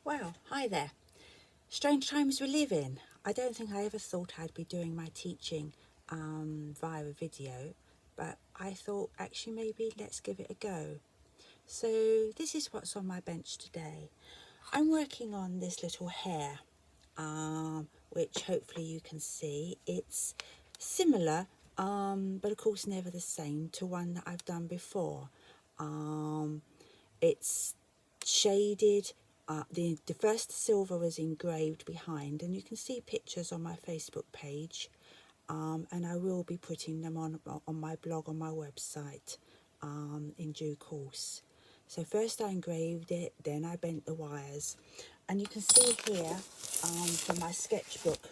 Well, hi there. Strange times we live in. I don't think I ever thought I'd be doing my teaching via a video, but I thought actually maybe let's give it a go. So this is what's on my bench today. I'm working on this little hare, which hopefully you can see. It's similar, but of course never the same to one that I've done before. It's shaded. The first silver was engraved behind, and you can see pictures on my Facebook page, and I will be putting them on my blog, on my website, in due course. So first I engraved it, then I bent the wires, and you can see here from my sketchbook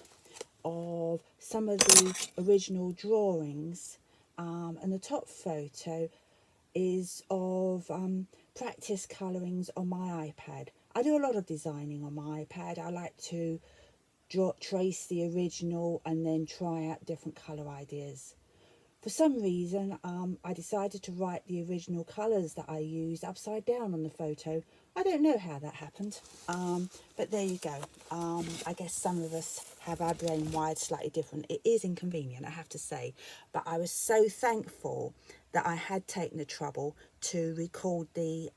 of some of the original drawings, and the top photo is of practice colourings on my iPad. I do a lot of designing on my iPad. I like to trace the original and then try out different colour ideas. For some reason, I decided to write the original colours that I used upside down on the photo. I don't know how that happened, but there you go. I guess some of us have our brain wired slightly different. It is inconvenient, I have to say, but I was so thankful that I had taken the trouble to record the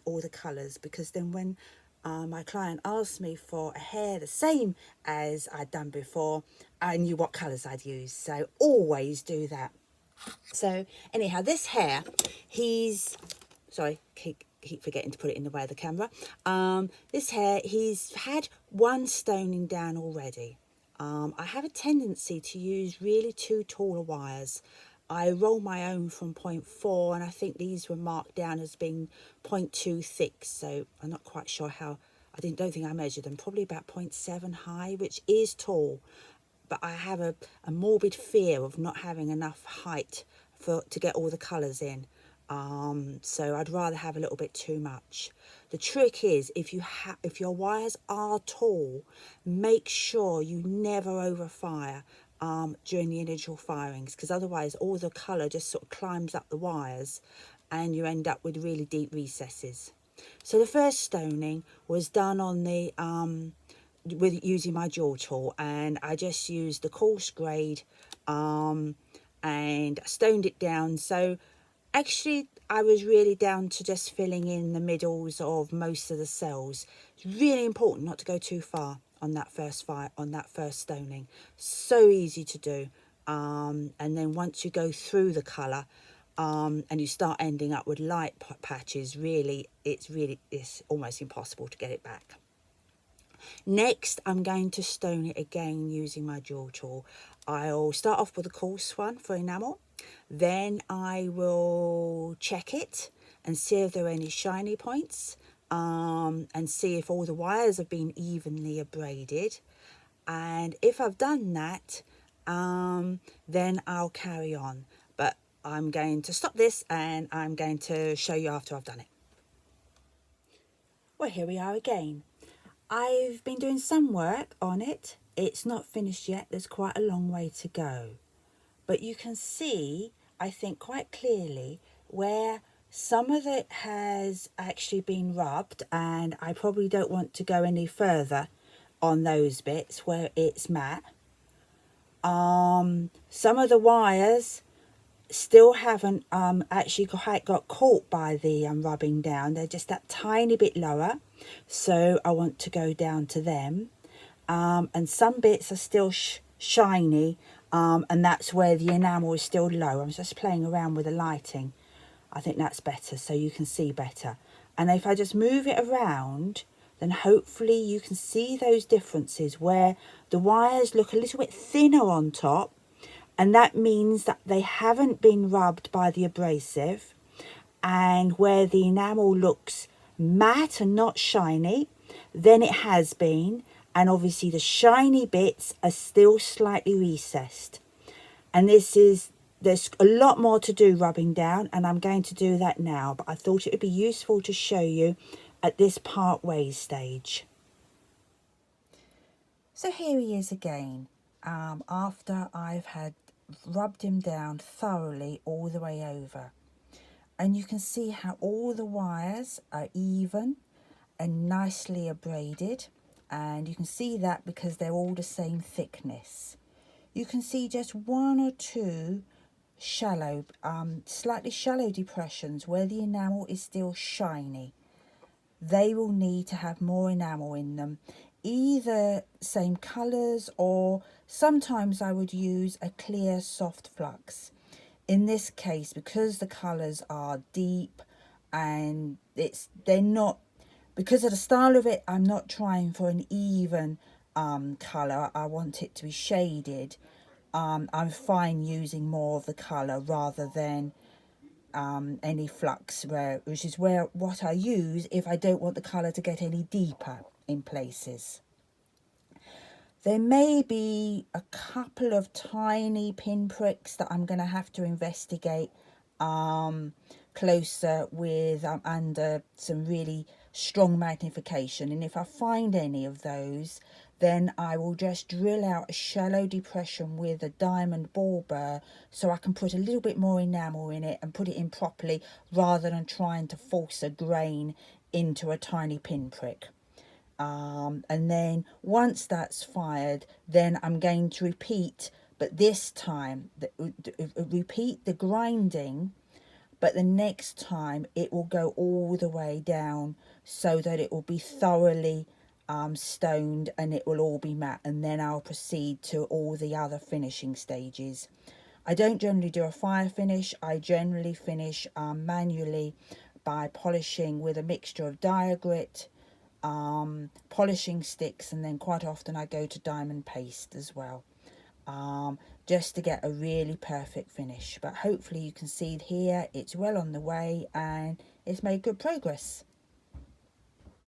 all the colours, because then when my client asked me for a hair the same as I'd done before, I knew what colours I'd use, so always do that. So anyhow, this hair, keep forgetting to put it in the way of the camera. This hair, he's had one stoning down already. I have a tendency to use really too tall wires. I roll my own from 0.4, and I think these were marked down as being 0.2 thick, so I'm not quite sure how. Don't think I measured them, probably about 0.7 high, which is tall, but I have a morbid fear of not having enough height to get all the colours in. So I'd rather have a little bit too much. The trick is, if your wires are tall, make sure you never overfire during the initial firings, because otherwise all the colour just sort of climbs up the wires and you end up with really deep recesses. So the first stoning was done on the with using my jaw tool, and I just used the coarse grade and stoned it down. So actually I was really down to just filling in the middles of most of the cells. It's really important not to go too far on that first stoning. So easy to do, and then once you go through the colour and you start ending up with light patches, it's almost impossible to get it back. Next, I'm going to stone it again using my jaw tool. I'll start off with a coarse one for enamel. Then I will check it and see if there are any shiny points, and see if all the wires have been evenly abraded. And if I've done that, then I'll carry on. But I'm going to stop this and I'm going to show you after I've done it. Well, here we are again. I've been doing some work on it. It's not finished yet. There's quite a long way to go. But you can see, I think, quite clearly where some of it has actually been rubbed, and I probably don't want to go any further on those bits where it's matte. Some of the wires still haven't actually got caught by the rubbing down. They're just that tiny bit lower, so I want to go down to them. And some bits are still shiny, and that's where the enamel is still low. I'm just playing around with the lighting. I think that's better, so you can see better. And if I just move it around, then hopefully you can see those differences where the wires look a little bit thinner on top, and that means that they haven't been rubbed by the abrasive, and where the enamel looks matte and not shiny, then it has been, and obviously the shiny bits are still slightly recessed. And there's a lot more to do rubbing down, and I'm going to do that now, but I thought it would be useful to show you at this part way stage. So here he is again, after I've had rubbed him down thoroughly all the way over, and you can see how all the wires are even, and nicely abraded, and you can see that because they're all the same thickness. You can see just one or two shallow, slightly shallow depressions where the enamel is still shiny. They will need to have more enamel in them, either same colours, or sometimes I would use a clear soft flux. In this case, because the colours are deep and they're not, because of the style of it, I'm not trying for an even colour. I want it to be shaded. I'm fine using more of the colour rather than any flux, which is what I use if I don't want the colour to get any deeper in places. There may be a couple of tiny pinpricks that I'm going to have to investigate closer with under some really strong magnification, and if I find any of those, then I will just drill out a shallow depression with a diamond ball burr so I can put a little bit more enamel in it and put it in properly rather than trying to force a grain into a tiny pinprick. And then once that's fired, then I'm going to repeat, but this time repeat the grinding, but the next time it will go all the way down so that it will be thoroughly stoned and it will all be matte, and then I'll proceed to all the other finishing stages. I don't generally do a fire finish. I generally finish manually by polishing with a mixture of Diagrit, polishing sticks, and then quite often I go to diamond paste as well, just to get a really perfect finish. But hopefully you can see here it's well on the way and it's made good progress.